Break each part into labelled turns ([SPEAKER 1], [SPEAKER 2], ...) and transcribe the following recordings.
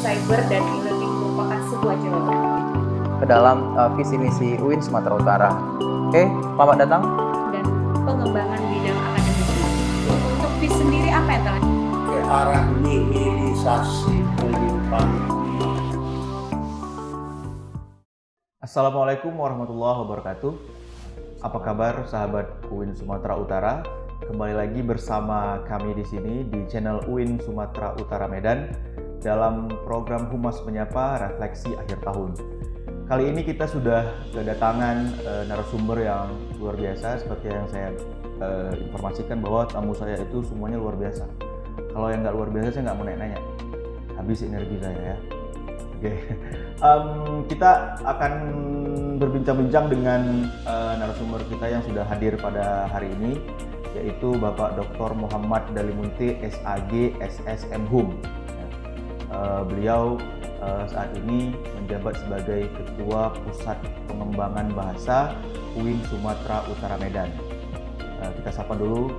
[SPEAKER 1] cyber dan e-learning merupakan sebuah jawaban
[SPEAKER 2] ke dalam visi misi UIN Sumatera Utara. Oke, selamat datang.
[SPEAKER 1] dan pengembangan bidang akademik. Untuk PIS sendiri apa yang telah
[SPEAKER 3] ke arah nihilisasi penyimpangan.
[SPEAKER 2] Assalamualaikum warahmatullahi wabarakatuh. Apa kabar sahabat UIN Sumatera Utara? Kembali lagi bersama kami di sini di channel UIN Sumatera Utara Medan dalam program Humas Menyapa Refleksi Akhir Tahun. Kali ini kita sudah kedatangan narasumber yang luar biasa, seperti yang saya informasikan bahwa tamu saya itu semuanya luar biasa. Kalau yang nggak luar biasa saya nggak mau nanya-nanya, habis energi saya ya. Oke. Kita akan berbincang-bincang dengan narasumber kita yang sudah hadir pada hari ini, yaitu Bapak Dr. Muhammad Dalimunte SAG SSM Hum. Beliau saat ini menjabat sebagai Ketua Pusat Pengembangan Bahasa UIN Sumatera Utara Medan. Kita sapa dulu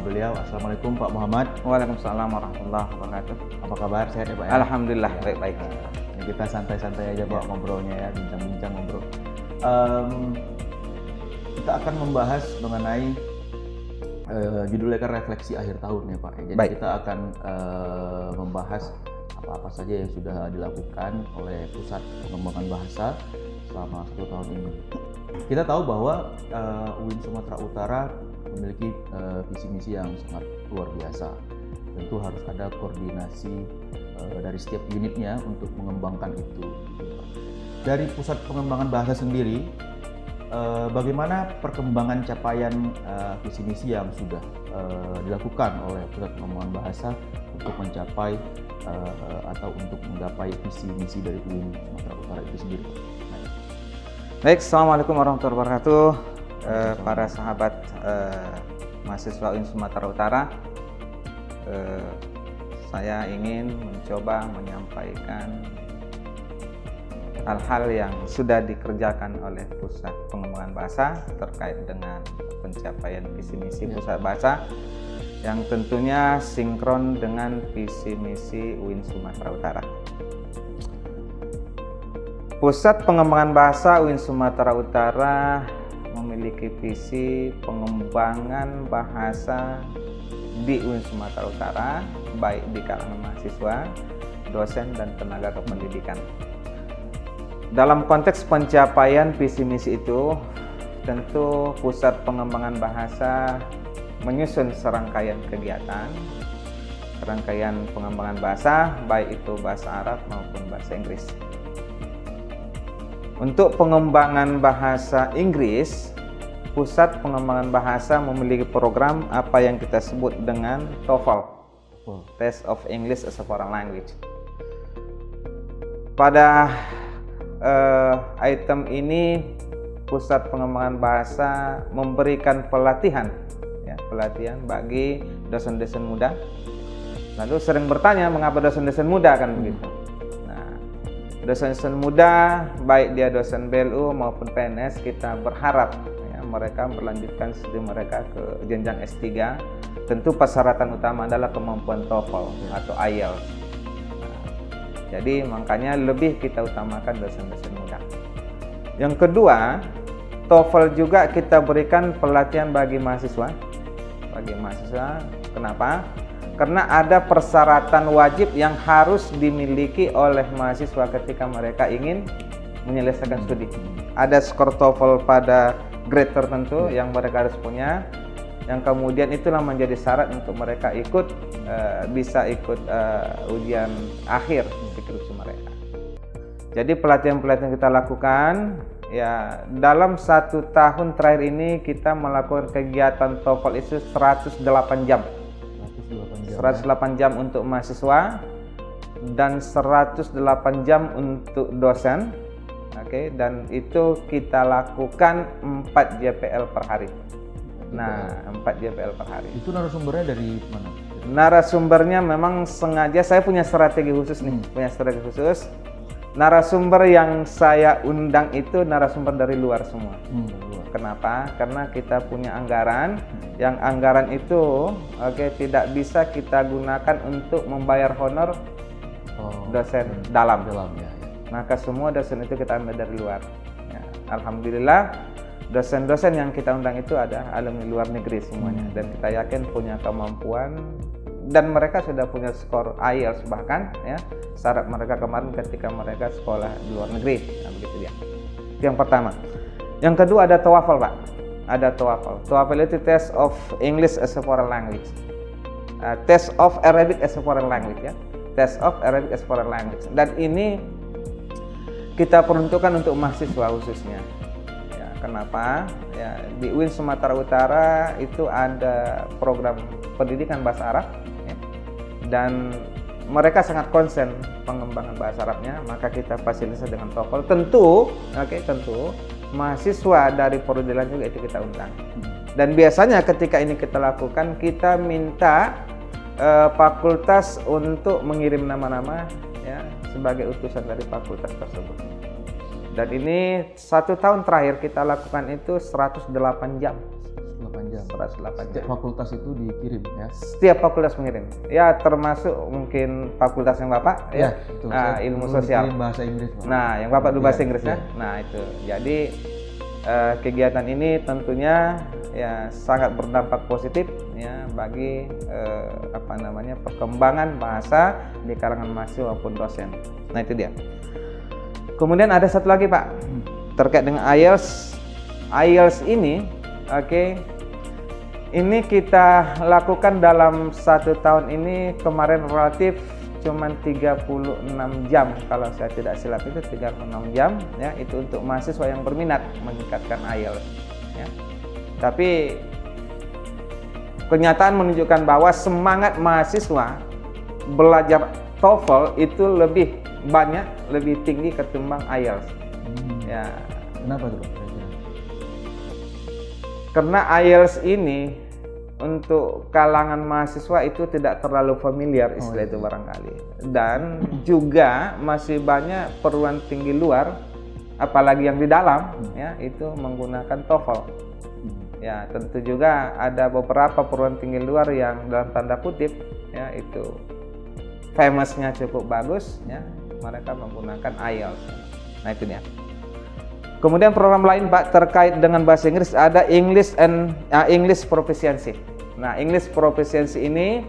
[SPEAKER 2] beliau. Assalamualaikum Pak Muhammad.
[SPEAKER 4] Waalaikumsalam warahmatullahi wabarakatuh.
[SPEAKER 2] Apa kabar? Sehat ya Pak? Ya?
[SPEAKER 4] Alhamdulillah baik-baik.
[SPEAKER 2] Kita santai-santai aja Pak ngobrolnya ya, bincang-bincang ngobrol. Kita akan membahas mengenai judulnya kan refleksi akhir tahun ya Pak. Jadi
[SPEAKER 4] baik.
[SPEAKER 2] Kita akan membahas apa-apa saja yang sudah dilakukan oleh Pusat Pengembangan Bahasa selama 1 tahun ini. Kita tahu bahwa UIN Sumatera Utara memiliki visi misi yang sangat luar biasa. Tentu harus ada koordinasi dari setiap unitnya untuk mengembangkan itu. Dari Pusat Pengembangan Bahasa sendiri, bagaimana perkembangan capaian visi misi yang sudah dilakukan oleh Pusat Pengembangan Bahasa untuk mencapai atau untuk menggapai visi misi dari UIN Sumatera Utara itu sendiri?
[SPEAKER 4] Baik, assalamualaikum warahmatullahi wabarakatuh. Para sahabat mahasiswa UIN Sumatera Utara, saya ingin mencoba menyampaikan hal-hal yang sudah dikerjakan oleh Pusat Pengembangan Bahasa terkait dengan pencapaian visi misi Pusat Bahasa yang tentunya sinkron dengan visi misi UIN Sumatera Utara. Pusat Pengembangan Bahasa UIN Sumatera Utara memiliki visi pengembangan bahasa di UIN Sumatera Utara, baik di kalangan mahasiswa, dosen, dan tenaga kependidikan. Dalam konteks pencapaian visi misi itu, tentu Pusat Pengembangan Bahasa menyusun serangkaian kegiatan, serangkaian pengembangan bahasa, baik itu bahasa Arab maupun bahasa Inggris. Untuk pengembangan bahasa Inggris, Pusat Pengembangan Bahasa memiliki program apa yang kita sebut dengan TOEFL, Test of English as a Foreign Language. Pada item ini, Pusat Pengembangan Bahasa memberikan pelatihan bagi dosen-dosen muda. Lalu sering bertanya mengapa dosen-dosen muda kan begitu. Nah, dosen-dosen muda, baik dia dosen BLU maupun PNS, kita berharap mereka melanjutkan studi mereka ke jenjang S3. Tentu persyaratan utama adalah kemampuan TOEFL atau IELTS. Jadi makanya lebih kita utamakan dosen-dosen muda. Yang kedua, TOEFL juga kita berikan pelatihan bagi mahasiswa. Kenapa? Karena ada persyaratan wajib yang harus dimiliki oleh mahasiswa ketika mereka ingin menyelesaikan studi. Ada skor TOEFL pada grade tertentu yang mereka harus punya, yang kemudian itulah menjadi syarat untuk mereka bisa ikut ujian akhir skripsi mereka. Jadi pelatihan-pelatihan kita lakukan ya, dalam 1 tahun terakhir ini kita melakukan kegiatan TOEFL itu 108 jam. 108 jam untuk mahasiswa dan 108 jam untuk dosen. Oke, dan itu kita lakukan 4 JPL per hari. Nah, 4 JPL per hari.
[SPEAKER 2] Itu narasumbernya dari mana?
[SPEAKER 4] Narasumbernya memang sengaja, saya punya strategi khusus nih, Narasumber yang saya undang itu narasumber dari luar semua. Kenapa? Karena kita punya anggaran, yang anggaran itu tidak bisa kita gunakan untuk membayar honor dosen dalam.
[SPEAKER 2] ya.
[SPEAKER 4] Maka semua dosen itu kita ambil dari luar. Ya, alhamdulillah dosen-dosen yang kita undang itu ada alumni luar negeri semuanya, dan kita yakin punya kemampuan dan mereka sudah punya skor IELTS bahkan ya syarat mereka kemarin ketika mereka sekolah di luar negeri. Nah, begitu dia. Itu yang pertama. Yang kedua ada TOEFL, Pak. Ada TOEFL. TOEFL itu Test of English as a Foreign Language. Test of Arabic as a Foreign Language ya. Test of Arabic as a Foreign Language. Dan ini kita peruntukkan untuk mahasiswa khususnya. Ya, kenapa? Ya, di UIN Sumatera Utara itu ada program pendidikan bahasa Arab ya. Dan mereka sangat konsen pengembangan bahasa Arabnya, maka kita fasilitasi dengan TOEFL. Tentu mahasiswa dari perguruan juga itu kita undang. Dan biasanya ketika ini kita lakukan, kita minta fakultas untuk mengirim nama-nama ya sebagai utusan dari fakultas tersebut. Dan ini 1 tahun terakhir kita lakukan itu 108 jam. 108
[SPEAKER 2] Setiap
[SPEAKER 4] jam.
[SPEAKER 2] fakultas itu dikirim ya.
[SPEAKER 4] Setiap fakultas mengirim. Ya termasuk mungkin fakultas yang Bapak ya.
[SPEAKER 2] Betul.
[SPEAKER 4] Ilmu
[SPEAKER 2] Dulu
[SPEAKER 4] sosial.
[SPEAKER 2] dikirim bahasa Inggris, Pak.
[SPEAKER 4] Nah, yang Bapak dulu bahasa
[SPEAKER 2] Iya,
[SPEAKER 4] Inggris ya.
[SPEAKER 2] iya.
[SPEAKER 4] Nah, itu. Jadi kegiatan ini tentunya ya sangat berdampak positif ya bagi perkembangan bahasa di kalangan mahasiswa maupun dosen. Nah, itu dia. Kemudian ada satu lagi, Pak, terkait dengan IELTS. IELTS ini, ini kita lakukan dalam 1 tahun ini kemarin relatif cuman 36 jam kalau saya tidak silap, itu 36 jam ya, itu untuk mahasiswa yang berminat meningkatkan IELTS ya. Tapi kenyataan menunjukkan bahwa semangat mahasiswa belajar TOEFL itu lebih banyak, lebih tinggi ketimbang IELTS ya.
[SPEAKER 2] Kenapa tuh, Pak?
[SPEAKER 4] Karena IELTS ini untuk kalangan mahasiswa itu tidak terlalu familiar istilah itu barangkali, dan juga masih banyak perguruan tinggi luar apalagi yang di dalam ya itu menggunakan TOEFL ya. Tentu juga ada beberapa perguruan tinggi luar yang dalam tanda kutip ya itu famousnya cukup bagus ya, mereka menggunakan IELTS. Nah, itu dia. Kemudian program lain, Pak, terkait dengan bahasa Inggris ada English Proficiency. Nah, English Proficiency ini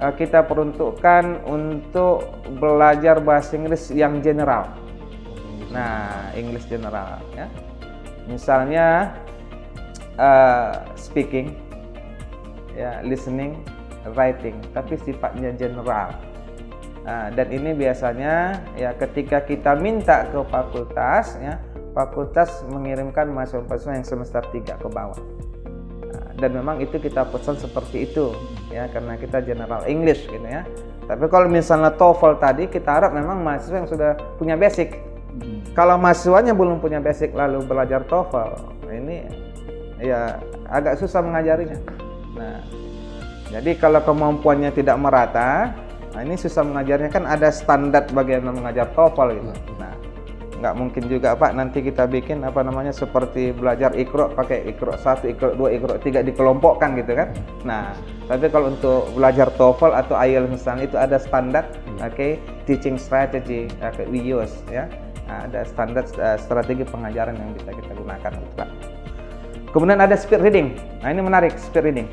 [SPEAKER 4] kita peruntukkan untuk belajar bahasa Inggris yang general. Nah, English general ya. Misalnya speaking, ya, listening, writing, tapi sifatnya general. Nah, dan ini biasanya ya ketika kita minta ke fakultas ya, fakultas mengirimkan mahasiswa yang semester 3 ke bawah. Nah, dan memang itu kita pesan seperti itu ya, karena kita general English gitu ya. Tapi kalau misalnya TOEFL tadi, kita harap memang mahasiswa yang sudah punya basic. Kalau mahasiswanya belum punya basic lalu belajar TOEFL, ini ya agak susah mengajarinya. Nah, jadi kalau kemampuannya tidak merata, nah ini susah mengajarnya, kan ada standar bagaimana mengajar TOEFL gitu. Nah, nggak mungkin juga, Pak, nanti kita bikin seperti belajar Iqra, pakai Iqra 1, Iqra 2, Iqra 3 dikelompokkan gitu kan. Nah, tapi kalau untuk belajar TOEFL atau IELTS misalnya itu ada standar, teaching strategy we use ya. Nah, ada standar strategi pengajaran yang bisa kita gunakan gitu, Pak. Kemudian ada speed reading. Nah, ini menarik, speed reading.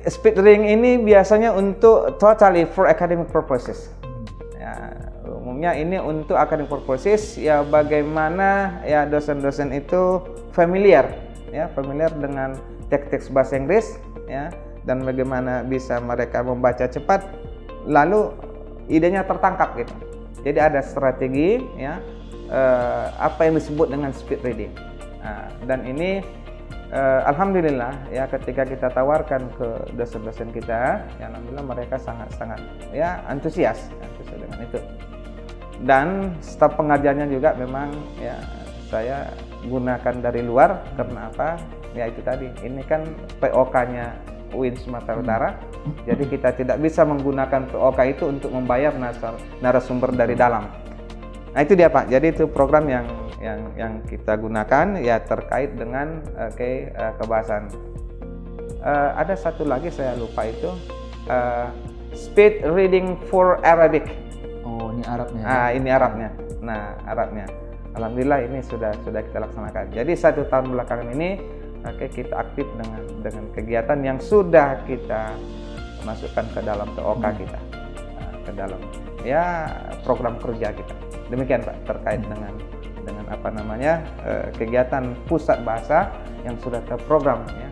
[SPEAKER 4] Speed reading ini biasanya untuk totally for academic purposes. Ya, umumnya ini untuk academic purposes ya, bagaimana ya dosen-dosen itu familiar dengan teks-teks bahasa Inggris ya, dan bagaimana bisa mereka membaca cepat lalu idenya tertangkap gitu. Jadi ada strategi ya, apa yang disebut dengan speed reading. Nah, dan ini alhamdulillah ya ketika kita tawarkan ke dosen-dosen kita, ya alhamdulillah mereka sangat-sangat ya antusias dengan itu. Dan staf pengajarnya juga memang ya saya gunakan dari luar. Karena apa? Ya itu tadi, ini kan POK-nya UIN Sumatera Utara. Jadi kita tidak bisa menggunakan POK itu untuk membayar narasumber dari dalam. Nah, itu dia, Pak. Jadi itu program yang kita gunakan ya terkait dengan kebahasan. Ada satu lagi saya lupa itu speed reading for Arabic.
[SPEAKER 2] Oh, ini Arabnya.
[SPEAKER 4] Ini Arabnya. Nah, Arabnya. Alhamdulillah ini sudah kita laksanakan. Jadi 1 tahun belakangan ini kita aktif dengan kegiatan yang sudah kita masukkan ke dalam TOK kita, ke dalam program kerja kita. Demikian Pak terkait dengan apa namanya kegiatan pusat bahasa yang sudah terprogram ya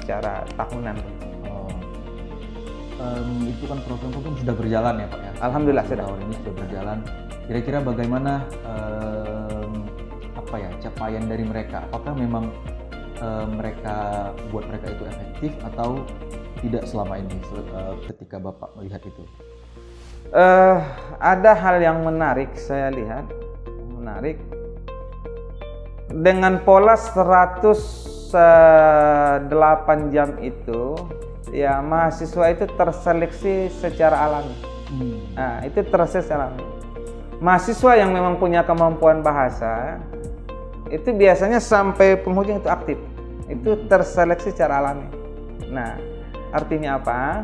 [SPEAKER 4] secara tahunan.
[SPEAKER 2] Itu kan program sudah berjalan ya Pak ya.
[SPEAKER 4] Alhamdulillah sudah.
[SPEAKER 2] Tahun ini sudah berjalan. Kira-kira bagaimana capaian dari mereka? Apakah memang mereka itu efektif atau tidak selama ini ketika Bapak melihat itu?
[SPEAKER 4] Ada hal yang menarik saya lihat, dengan pola 108 jam itu ya mahasiswa itu terseleksi secara alami. Itu terseleksi alami. Mahasiswa yang memang punya kemampuan bahasa itu biasanya sampai penghujung itu aktif, itu terseleksi secara alami. Nah, artinya apa?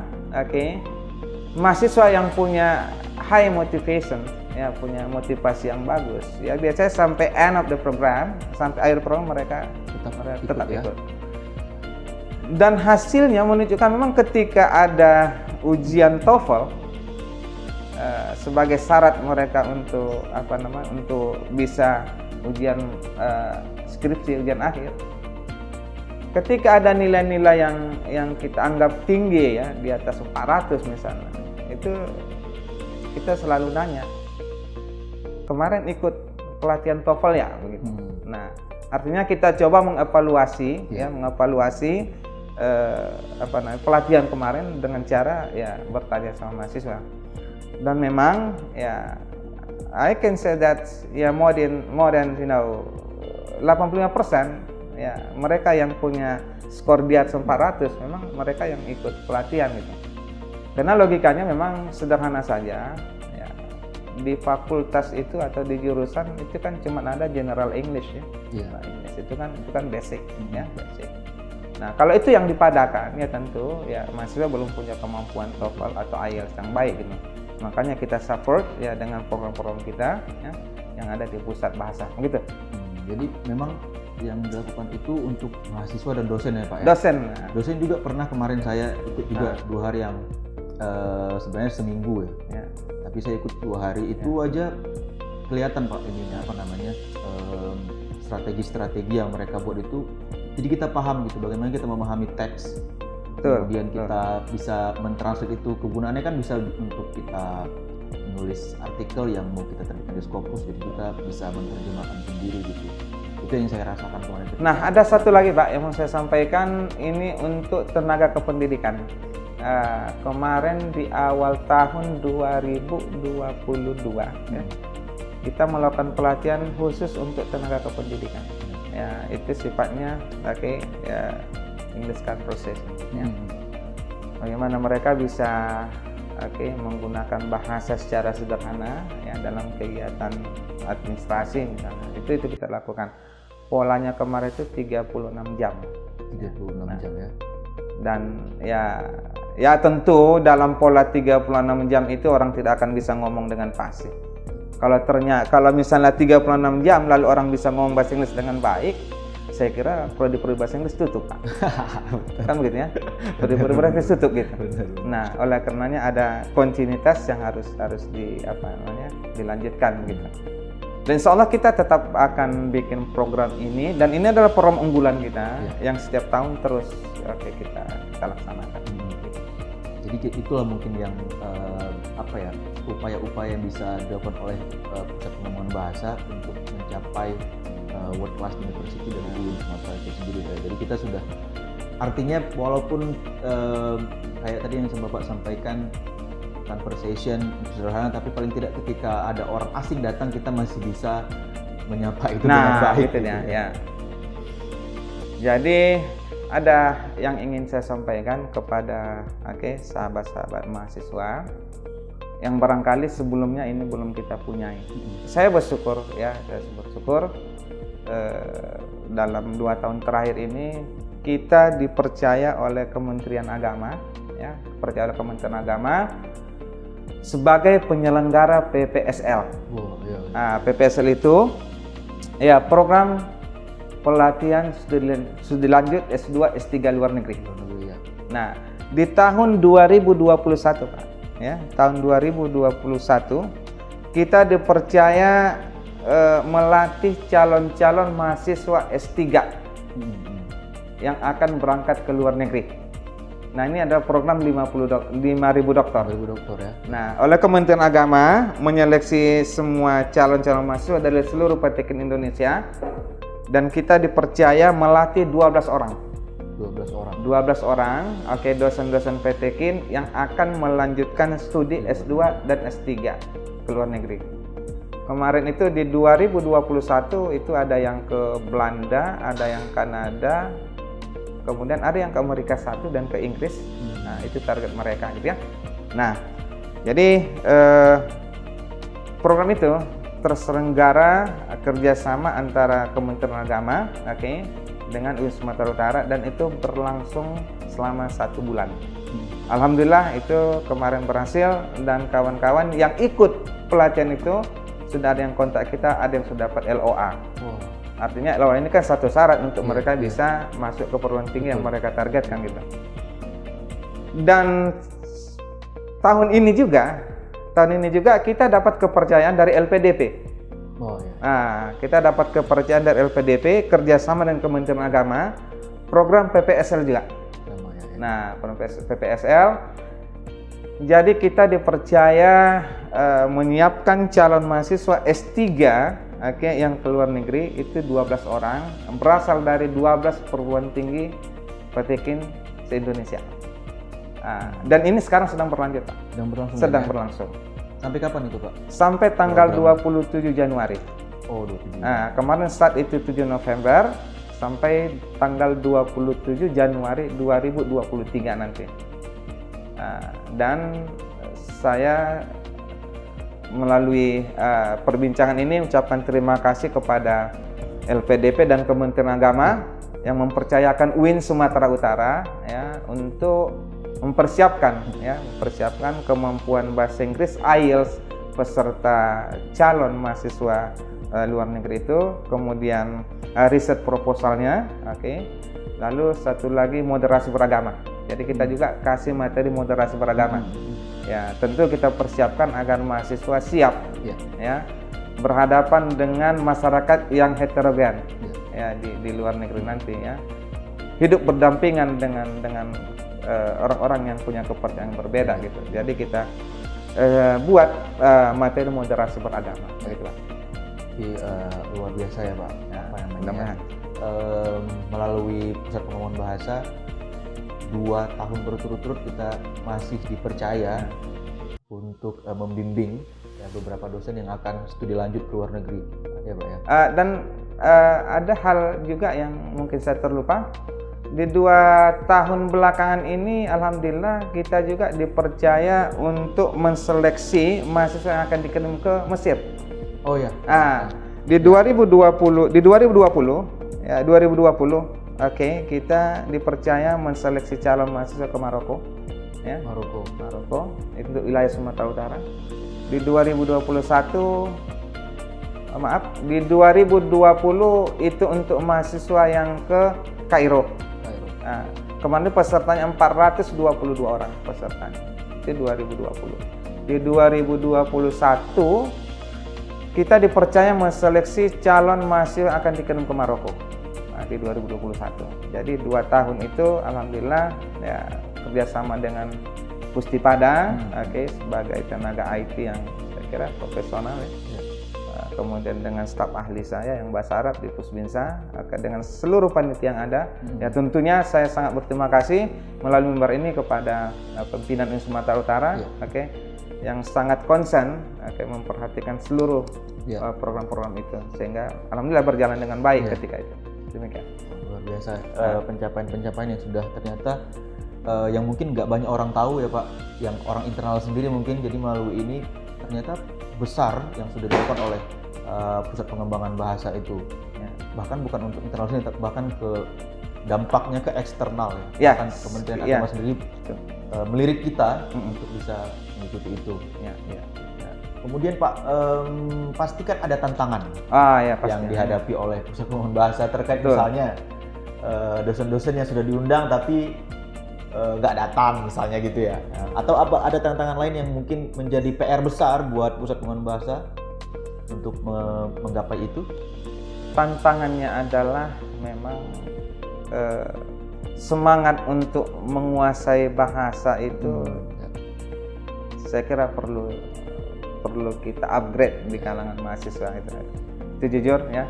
[SPEAKER 4] Mahasiswa yang punya high motivation, ya punya motivasi yang bagus, ya biasanya sampai end of the program, sampai akhir program mereka tetap ikut. Dan hasilnya menunjukkan memang ketika ada ujian TOEFL sebagai syarat mereka untuk untuk bisa ujian skripsi, ujian akhir. Ketika ada nilai-nilai yang kita anggap tinggi ya, di atas 400 misalnya, itu kita selalu nanya, kemarin ikut pelatihan TOEFL ya, begitu. Nah, artinya kita coba mengevaluasi pelatihan kemarin dengan cara ya bertanya sama mahasiswa. Dan memang ya I can say that ya more than 85% ya mereka yang punya skor di atas 400 memang mereka yang ikut pelatihan gitu. Karena logikanya memang sederhana saja ya, di fakultas itu atau di jurusan itu kan cuma ada general English ya. Nah, English itu kan basic ya, basic. Nah, kalau itu yang dipadakan ya tentu ya mahasiswa belum punya kemampuan TOEFL atau IELTS yang baik gitu. Makanya kita support ya dengan program-program kita ya, yang ada di pusat bahasa begitu.
[SPEAKER 2] Jadi memang yang dilakukan itu untuk mahasiswa dan dosen ya Pak ya? Dosen juga pernah kemarin saya ikut juga 2 hari yang sebenarnya seminggu ya. Tapi saya ikut 2 hari itu aja kelihatan Pak ininya strategi-strategi yang mereka buat itu. Jadi kita paham gitu bagaimana kita memahami teks. Kemudian kita bisa mentranslate itu, kegunaannya kan bisa untuk kita menulis artikel yang mau kita terbitkan di Scopus, jadi kita bisa menerjemahkan sendiri gitu. Itu yang saya rasakan kemarin.
[SPEAKER 4] Nah, ada satu lagi Pak yang mau saya sampaikan, ini untuk tenaga kependidikan. Kemarin di awal tahun 2022 ya, kita melakukan pelatihan khusus untuk tenaga kependidikan. Ya, itu sifatnya English conversation ya. Bagaimana mereka bisa menggunakan bahasa secara sederhana ya dalam kegiatan administrasi misalnya. Itu kita lakukan. Polanya kemarin itu 36 jam.
[SPEAKER 2] 36 jam ya.
[SPEAKER 4] Dan ya tentu dalam pola 36 jam itu orang tidak akan bisa ngomong dengan fasih. Kalau misalnya 36 jam lalu orang bisa ngomong bahasa Inggris dengan baik, saya kira prodi-prodi bahasa Inggris tutup Pak. Kan begitu ya, prodi-prodi bahasa Inggris tutup gitu. Nah, oleh karenanya ada kontinuitas yang harus dilanjutkan gitu. Dan insya Allah kita tetap akan bikin program ini, dan ini adalah program unggulan kita yang setiap tahun terus kita laksanakan.
[SPEAKER 2] Jadi itulah mungkin yang upaya-upaya yang bisa dilakukan oleh Pusat Pengembangan Bahasa untuk mencapai World Class University dari UIN Sumatera itu sendiri. Jadi kita sudah, artinya walaupun kayak tadi yang Bapak sampaikan, conversation sederhana, tapi paling tidak ketika ada orang asing datang kita masih bisa menyapa itu dengan baik.
[SPEAKER 4] Gitu ya. Jadi ada yang ingin saya sampaikan kepada sahabat-sahabat mahasiswa yang barangkali sebelumnya ini belum kita punyai. Saya bersyukur dalam 2 tahun terakhir ini kita dipercaya oleh Kementerian Agama ya, dipercaya oleh Kementerian Agama sebagai penyelenggara PPSL.
[SPEAKER 2] Wow, iya.
[SPEAKER 4] Nah, PPSL itu ya program pelatihan studi lanjut S2 S3 luar negeri.
[SPEAKER 2] Luar negeri, ya.
[SPEAKER 4] Nah, di tahun 2021 Pak, ya, tahun 2021 kita dipercaya melatih calon-calon mahasiswa S3 yang akan berangkat ke luar negeri. Nah, ini ada program 5.000 dokter.
[SPEAKER 2] 5.000 dokter ya.
[SPEAKER 4] Nah, oleh Kementerian Agama menyeleksi semua calon-calon mahasiswa dari seluruh PTKIN Indonesia dan kita dipercaya melatih 12 orang. 12 orang, oke, dosen-dosen PTKIN yang akan melanjutkan studi S2 dan S3 ke luar negeri. Kemarin itu di 2021 itu ada yang ke Belanda, ada yang Kanada, kemudian ada yang ke Amerika dan ke Inggris. Nah, itu target mereka gitu ya. Nah, jadi program itu terselenggara kerjasama antara Kementerian Agama, oke, dengan UIN Sumatera Utara dan itu berlangsung selama 1 bulan. Alhamdulillah itu kemarin berhasil dan kawan-kawan yang ikut pelatihan itu sudah ada yang kontak kita, ada yang sudah dapat LOA. Artinya LOA ini kan satu syarat untuk mereka bisa masuk ke perguruan tinggi yang mereka targetkan gitu. Dan tahun ini juga kita dapat kepercayaan dari LPDP. Nah, kita dapat kepercayaan dari LPDP kerjasama dengan Kementerian Agama, program PPSL juga. Nah, program PPSL. Jadi kita dipercaya menyiapkan calon mahasiswa S3 yang ke luar negeri itu 12 orang berasal dari 12 perguruan tinggi PTKIN se-Indonesia. Dan ini sekarang sedang berlanjut, Pak. Sedang berlangsung.
[SPEAKER 2] Sampai kapan itu, Pak?
[SPEAKER 4] Sampai tanggal 27 Januari.
[SPEAKER 2] Oh, 27.
[SPEAKER 4] Nah, kemarin start itu 7 November sampai tanggal 27 Januari 2023 nanti. Dan saya melalui perbincangan ini ucapkan terima kasih kepada LPDP dan Kementerian Agama yang mempercayakan UIN Sumatera Utara ya untuk mempersiapkan kemampuan bahasa Inggris IELTS peserta calon mahasiswa luar negeri itu, kemudian riset proposalnya, lalu satu lagi moderasi beragama. Jadi kita juga kasih materi moderasi beragama. Ya, tentu kita persiapkan agar mahasiswa siap ya berhadapan dengan masyarakat yang heterogen ya di luar negeri nanti ya. Hidup berdampingan dengan orang-orang yang punya kepercayaan berbeda gitu. Jadi kita buat materi moderasi beragama begitu, Pak.
[SPEAKER 2] Luar biasa ya, Pak. Apa namanya?
[SPEAKER 4] Mudah-mudahan.
[SPEAKER 2] Melalui Pusat Pengembangan Bahasa 2 tahun berturut-turut kita masih dipercaya untuk membimbing ya, beberapa dosen yang akan studi lanjut ke luar negeri ya, Pak ya.
[SPEAKER 4] Dan ada hal juga yang mungkin saya terlupa. Di 2 tahun belakangan ini alhamdulillah kita juga dipercaya untuk menseleksi mahasiswa yang akan dikirim ke Mesir.
[SPEAKER 2] Oh ya.
[SPEAKER 4] Di 2020 kita dipercaya menseleksi calon mahasiswa ke Maroko ya. Maroko itu wilayah Sumatera Utara. Di 2020 itu untuk mahasiswa yang ke Kairo. Kemarin pesertanya 422 orang pesertanya. Itu 2020. Di 2021 kita dipercaya menseleksi calon mahasiswa yang akan dikirim ke Maroko di 2021. Jadi 2 tahun itu alhamdulillah ya kerjasama dengan Pustipada sebagai tenaga IT yang saya kira profesional ya. Kemudian dengan staf ahli saya yang bahasa Arab di Pusbinsa, dengan seluruh panitia yang ada. Ya tentunya saya sangat berterima kasih melalui mimbar ini kepada pimpinan UIN Sumatera Utara yang sangat konsen memperhatikan seluruh program-program itu sehingga alhamdulillah berjalan dengan baik ketika itu. Demikian.
[SPEAKER 2] Luar biasa pencapaian-pencapaian yang sudah ternyata yang mungkin nggak banyak orang tahu ya, Pak, yang orang internal sendiri mungkin. Jadi melalui ini ternyata besar yang sudah dilakukan oleh Pusat Pengembangan Bahasa itu ya. Bahkan bukan untuk internal sendiri, bahkan ke dampaknya ke eksternal ya. Bahkan Kementerian Agama sendiri
[SPEAKER 4] itu.
[SPEAKER 2] melirik kita untuk bisa mengikuti itu.
[SPEAKER 4] Ya, ya.
[SPEAKER 2] Kemudian Pak, pastikan ada tantangan
[SPEAKER 4] Ya pasti.
[SPEAKER 2] yang dihadapi oleh Pusat Pengembangan Bahasa terkait
[SPEAKER 4] Betul.
[SPEAKER 2] misalnya dosen-dosen yang sudah diundang tapi nggak datang misalnya gitu ya. Atau apa ada tantangan lain yang mungkin menjadi PR besar buat Pusat Pengembangan Bahasa untuk menggapai itu?
[SPEAKER 4] Tantangannya adalah memang semangat untuk menguasai bahasa itu saya kira perlu kita upgrade di kalangan mahasiswa itu jujur ya.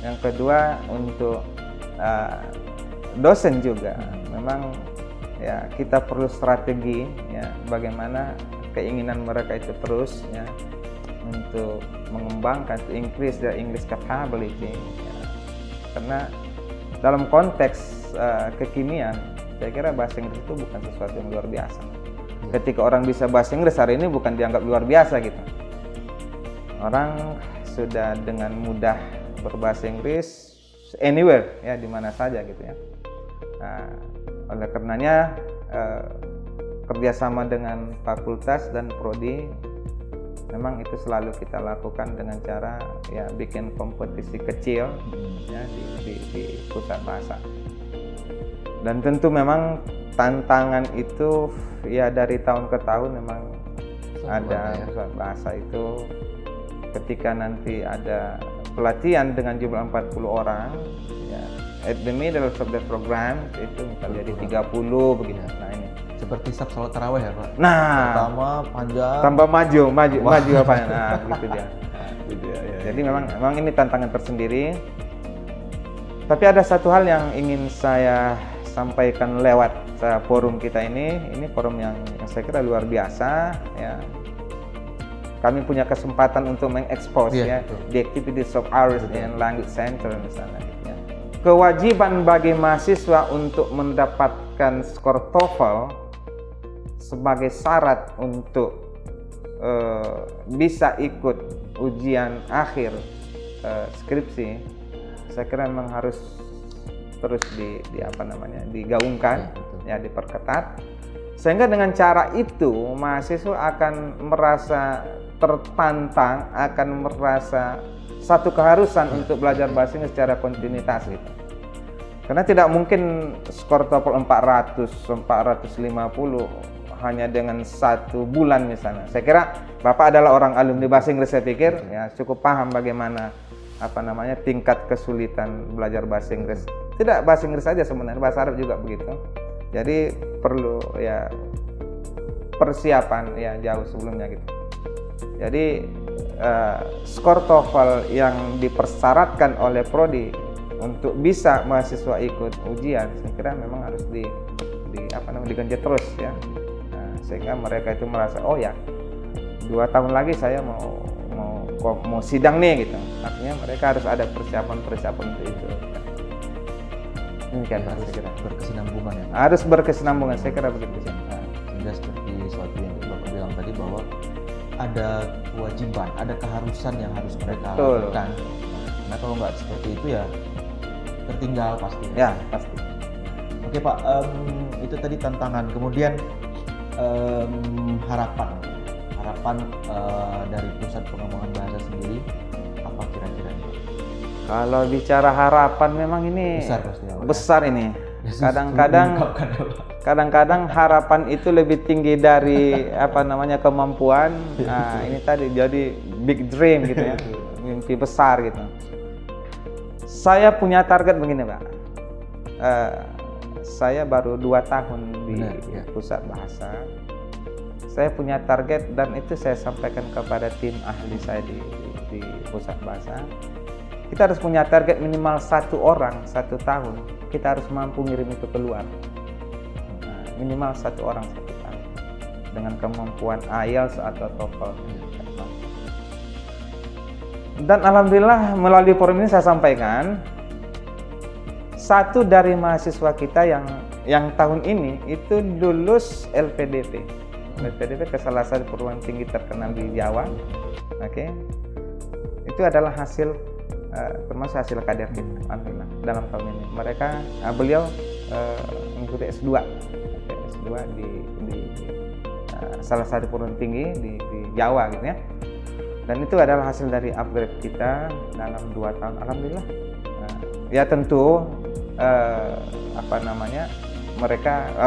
[SPEAKER 4] Yang kedua untuk dosen juga memang ya kita perlu strategi ya bagaimana keinginan mereka itu terus ya untuk mengembangkan, to increase their English capability ya. Karena dalam konteks kekinian saya kira bahasa Inggris itu bukan sesuatu yang luar biasa. Ketika orang bisa bahasa Inggris hari ini bukan dianggap luar biasa gitu. Orang sudah dengan mudah berbahasa Inggris anywhere ya di mana saja gitu ya. Nah, oleh karenanya kerjasama dengan fakultas dan prodi memang itu selalu kita lakukan dengan cara ya bikin kompetisi kecil ya di pusat bahasa. Dan tentu memang tantangan itu ya dari tahun ke tahun memang ada pusat bahasa itu ketika nanti ada pelatihan dengan jumlah 40 orang ya at the middle of the program itu misalnya jadi 30 begitu. Nah ini
[SPEAKER 2] Seperti salat tarawih ya Pak?
[SPEAKER 4] nah
[SPEAKER 2] Pertama panjang,
[SPEAKER 4] tambah maju apa nah gitu dia.
[SPEAKER 2] gitu ya.
[SPEAKER 4] Jadi memang ini tantangan tersendiri. Tapi ada satu hal yang ingin saya sampaikan lewat forum kita ini forum yang saya kira luar biasa ya. Kami punya kesempatan untuk mengekspos ya the activities of ours and language center misalnya gitu ya. Kewajiban bagi mahasiswa untuk mendapatkan skor TOEFL sebagai syarat untuk bisa ikut ujian akhir skripsi saya kira memang harus terus digaungkan ya diperketat sehingga dengan cara itu mahasiswa akan merasa tertantang, akan merasa satu keharusan untuk belajar bahasa Inggris secara kontinuitas gitu. Karena tidak mungkin skor TOEFL 400, 450 hanya dengan 1 bulan misalnya. Saya kira Bapak adalah orang alumni bahasa Inggris saya pikir ya cukup paham bagaimana tingkat kesulitan belajar bahasa Inggris. Tidak bahasa Inggris saja sebenarnya, bahasa Arab juga begitu. Jadi perlu ya persiapan ya jauh sebelumnya gitu. Jadi skor TOEFL yang dipersyaratkan oleh prodi untuk bisa mahasiswa ikut ujian, saya kira memang harus digenjot terus ya. Nah, sehingga mereka itu merasa oh ya 2 tahun lagi saya mau sidang nih gitu. Artinya mereka harus ada persiapan untuk itu. Demikian
[SPEAKER 2] harus
[SPEAKER 4] saya kira.
[SPEAKER 2] berkesinambungan ya.
[SPEAKER 4] Harus berkesinambungan saya kira begitu.
[SPEAKER 2] Sehingga seperti sesuatu yang Bapak bilang tadi bahwa ada kewajiban, ada keharusan yang harus mereka lakukan. Karena kalau nggak seperti itu ya tertinggal pasti.
[SPEAKER 4] Ya pasti.
[SPEAKER 2] Oke Pak, itu tadi tantangan. Kemudian harapan dari Pusat Pengembangan Bahasa sendiri apa kira-kira?
[SPEAKER 4] Kalau bicara harapan memang ini
[SPEAKER 2] Besar pasti ya, Pak, ya?
[SPEAKER 4] besar ini.
[SPEAKER 2] Yesus
[SPEAKER 4] Kadang-kadang harapan itu lebih tinggi dari kemampuan. Nah, ini tadi jadi big dream gitu ya, mimpi besar gitu. Saya punya target begini Pak. Saya baru 2 tahun di Pusat Bahasa. Saya punya target dan itu saya sampaikan kepada tim ahli saya di Pusat Bahasa. Kita harus punya target minimal 1 orang 1 tahun. Kita harus mampu ngirim itu keluar. Nah, minimal 1 orang 1 tahun dengan kemampuan IELTS atau TOEFL. Dan alhamdulillah melalui forum ini saya sampaikan satu dari mahasiswa kita yang tahun ini itu lulus LPDP. LPDP ke salah satu perguruan tinggi terkenal di Jawa. Oke. Itu adalah hasil termasuk hasil kader kita alhamdulillah dalam tahun ini. Beliau mengikuti S2 S2 di salah satu perguruan tinggi di Jawa gitu ya. Dan itu adalah hasil dari upgrade kita dalam 2 tahun, alhamdulillah. Ya tentu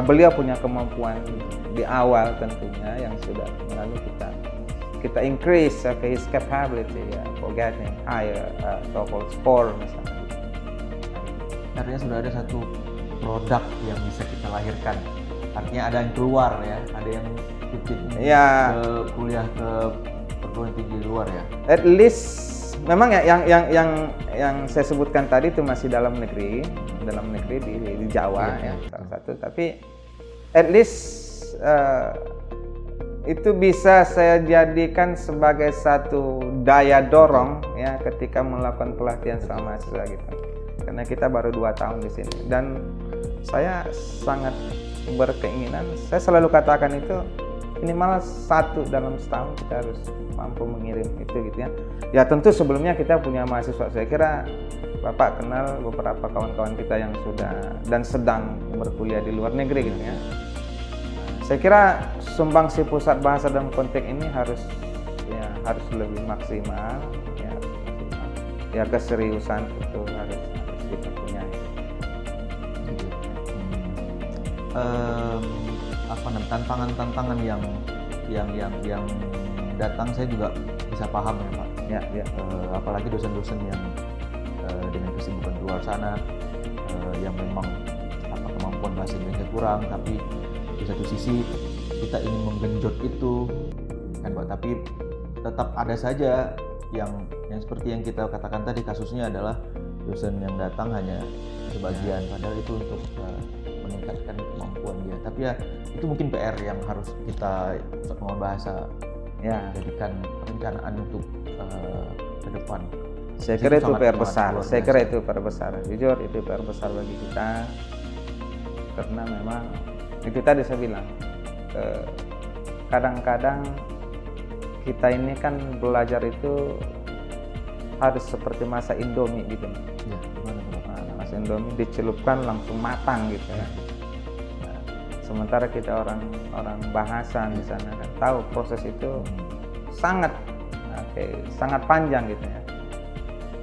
[SPEAKER 4] beliau punya kemampuan di awal tentunya yang sudah lalu kita increase his capability for getting higher TOEFL score misalnya.
[SPEAKER 2] Artinya sudah ada satu produk yang bisa kita lahirkan. Artinya ada yang keluar ya, ada yang ikut ke kuliah ke perguruan tinggi di luar ya. At
[SPEAKER 4] least memang ya yang saya sebutkan tadi itu masih dalam negeri di Jawa ya salah satu. Tapi at least itu bisa saya jadikan sebagai satu daya dorong ya ketika melakukan pelatihan sama mahasiswa gitu. Karena kita baru 2 tahun di sini dan saya sangat berkeinginan, saya selalu katakan itu minimal 1 dalam setahun kita harus mampu mengirim itu gitu ya. Ya tentu sebelumnya kita punya mahasiswa, saya kira Bapak kenal beberapa kawan-kawan kita yang sudah dan sedang berkuliah di luar negeri gitu ya. Saya kira sumbangsi pusat bahasa dalam konteks ini harus lebih maksimal ya keseriusan itu harus kita punya.
[SPEAKER 2] Tantangan-tantangan yang datang saya juga bisa paham ya Pak. Ya. Apalagi dosen-dosen yang dengan kesibukan di luar sana yang memang kemampuan bahasa Inggrisnya kurang, tapi di satu sisi kita ingin menggenjot itu kan Pak, tapi tetap ada saja yang seperti yang kita katakan tadi, kasusnya adalah dosen yang datang hanya sebagian, padahal itu untuk meningkatkan kemampuan dia. Tapi ya itu mungkin PR yang harus kita pengembangan bahasa jadikan perencanaan untuk ke depan.
[SPEAKER 4] Saya kira itu PR besar. Saya kira itu PR besar. Jujur itu PR besar bagi kita karena memang itu tadi saya bilang kadang-kadang kita ini kan belajar itu harus seperti masa Indomie gitu.
[SPEAKER 2] Ya,
[SPEAKER 4] masa Indomie dicelupkan langsung matang gitu ya. Nah, sementara kita orang bahasa di sana kan tahu proses itu sangat panjang gitu ya.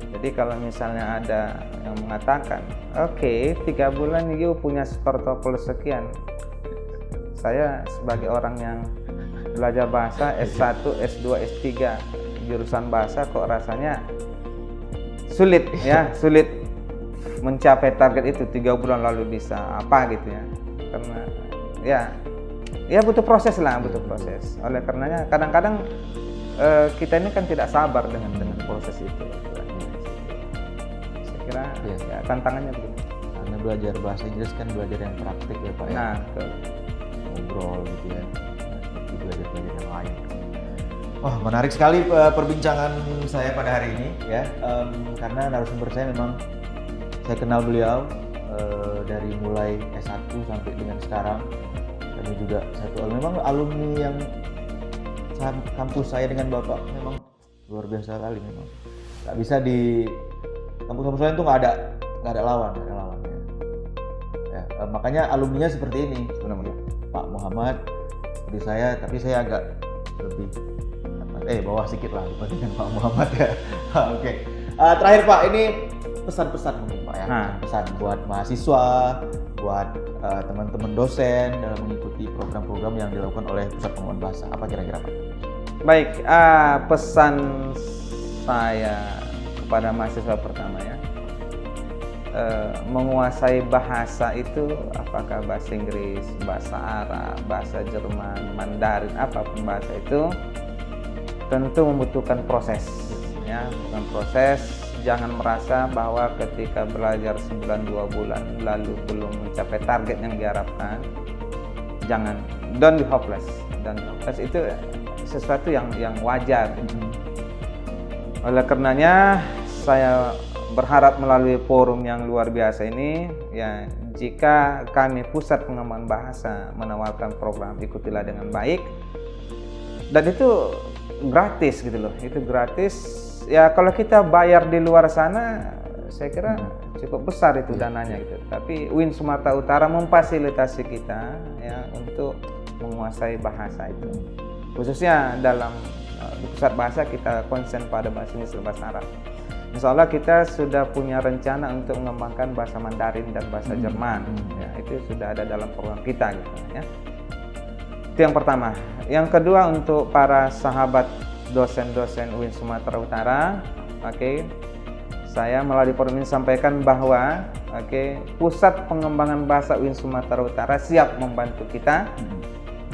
[SPEAKER 4] Jadi kalau misalnya ada yang mengatakan, oke, 3 bulan you punya skor TOEFL sekian. Saya sebagai orang yang belajar bahasa S1, S2, S3 jurusan bahasa kok rasanya sulit mencapai target itu 3 bulan lalu bisa apa gitu ya. Karena ya butuh proses. Oleh karenanya kadang-kadang kita ini kan tidak sabar dengan proses itu. Saya kira ya tantangannya begitu.
[SPEAKER 2] Karena belajar bahasa Inggris kan belajar yang praktik ya Pak ya.
[SPEAKER 4] Nah, betul.
[SPEAKER 2] Ngobrol gitu ya. Belajar yang lain. Wah, menarik sekali perbincangan saya pada hari ini ya. Karena narasumber saya memang saya kenal beliau dari mulai S1 sampai dengan sekarang. Kami juga memang alumni yang kampus saya dengan Bapak memang luar biasa kali memang. Nggak bisa di kampus-kampus lain tuh nggak ada lawan ya. Makanya alumninya seperti ini sebenarnya. Pak Muhammad seperti saya, tapi saya agak lebih bawah sedikit lah dibandingkan Pak Muhammad ya. Oke. Terakhir Pak, ini pesan-pesan mungkin Pak ya. Pesan buat mahasiswa, buat teman-teman dosen dalam mengikuti program-program yang dilakukan oleh Pusat Pengembangan Bahasa. Apa kira-kira Pak?
[SPEAKER 4] Baik, pesan saya kepada mahasiswa pertama ya, menguasai bahasa itu apakah bahasa Inggris, bahasa Arab, bahasa Jerman, Mandarin, apapun bahasa itu tentu membutuhkan proses ya, bukan proses. Jangan merasa bahwa ketika belajar 1-2 bulan lalu belum mencapai target yang diharapkan. Jangan, don't be hopeless. Itu sesuatu yang wajar. Oleh karenanya saya berharap melalui forum yang luar biasa ini ya, jika kami Pusat Pengembangan Bahasa menawarkan program Ikutilah Dengan Baik, dan itu gratis gitu loh, itu gratis. Ya kalau kita bayar di luar sana saya kira cukup besar itu dananya gitu. Tapi UIN Sumatera Utara memfasilitasi kita ya untuk menguasai bahasa itu. Khususnya dalam di pusat bahasa kita konsen pada bahasa Inggris dan bahasa Arab. Insya Allah kita sudah punya rencana untuk mengembangkan bahasa Mandarin dan bahasa Jerman. Ya, itu sudah ada dalam program kita gitu ya. Itu yang pertama. Yang kedua untuk para sahabat dosen-dosen UIN Sumatera Utara, saya melalui forum ini sampaikan bahwa pusat pengembangan bahasa UIN Sumatera Utara siap membantu kita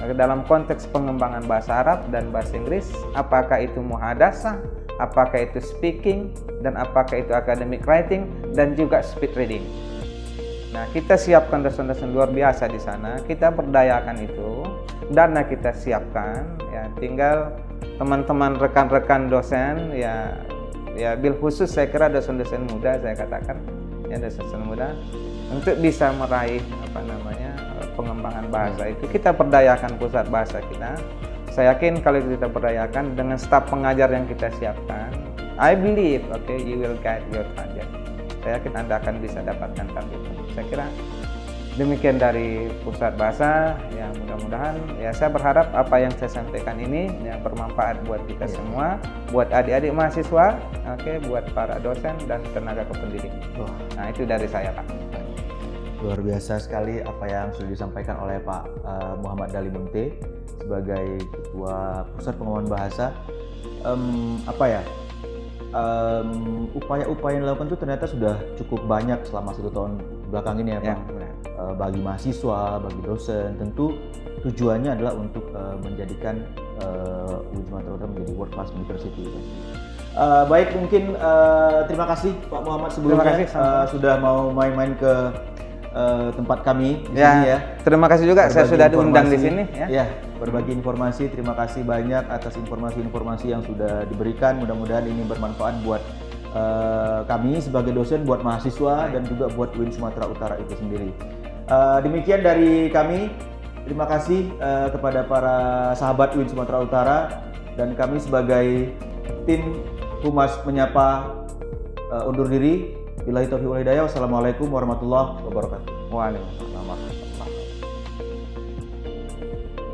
[SPEAKER 4] dalam konteks pengembangan bahasa Arab dan bahasa Inggris, apakah itu muhadasah, apakah itu speaking, dan apakah itu academic writing, dan juga speed reading. Nah, kita siapkan dosen-dosen luar biasa di sana, kita berdayakan itu, dana kita siapkan, ya tinggal teman-teman rekan-rekan dosen, ya bil khusus saya kira dosen-dosen muda, saya katakan, ya dosen muda, untuk bisa meraih pengembangan bahasa itu, kita berdayakan pusat bahasa kita. Saya yakin kalau kita berdayakan dengan staf pengajar yang kita siapkan, I believe, you will get your target. Saya yakin Anda akan bisa dapatkan target. Saya kira demikian dari pusat bahasa. Ya mudah-mudahan, ya saya berharap apa yang saya sampaikan ini ya bermanfaat buat kita semua, buat adik-adik mahasiswa, buat para dosen dan tenaga kependidik. Nah itu dari saya, Pak.
[SPEAKER 2] Luar biasa sekali apa yang sudah disampaikan oleh Pak Muhammad Dali Munte sebagai Ketua Pusat Pengembangan Bahasa. Upaya-upaya yang dilakukan itu ternyata sudah cukup banyak selama 1 tahun belakang ini ya Pak. Bagi mahasiswa, bagi dosen, tentu tujuannya adalah untuk menjadikan UIN Sumatera Utara menjadi World Class University. Baik, mungkin terima kasih Pak Muhammad sebelumnya sudah mau main-main ke tempat kami di sini ya.
[SPEAKER 4] Terima kasih juga saya sudah diundang di sini ya.
[SPEAKER 2] Berbagi informasi, terima kasih banyak atas informasi-informasi yang sudah diberikan. Mudah-mudahan ini bermanfaat buat kami sebagai dosen, buat mahasiswa dan juga buat UIN Sumatera Utara itu sendiri. Demikian dari kami. Terima kasih kepada para sahabat UIN Sumatera Utara dan kami sebagai tim Humas Menyapa undur diri. Billahi taufiq wal hidayah. Wassalamualaikum warahmatullahi wabarakatuh.
[SPEAKER 4] Waalaikumsalam.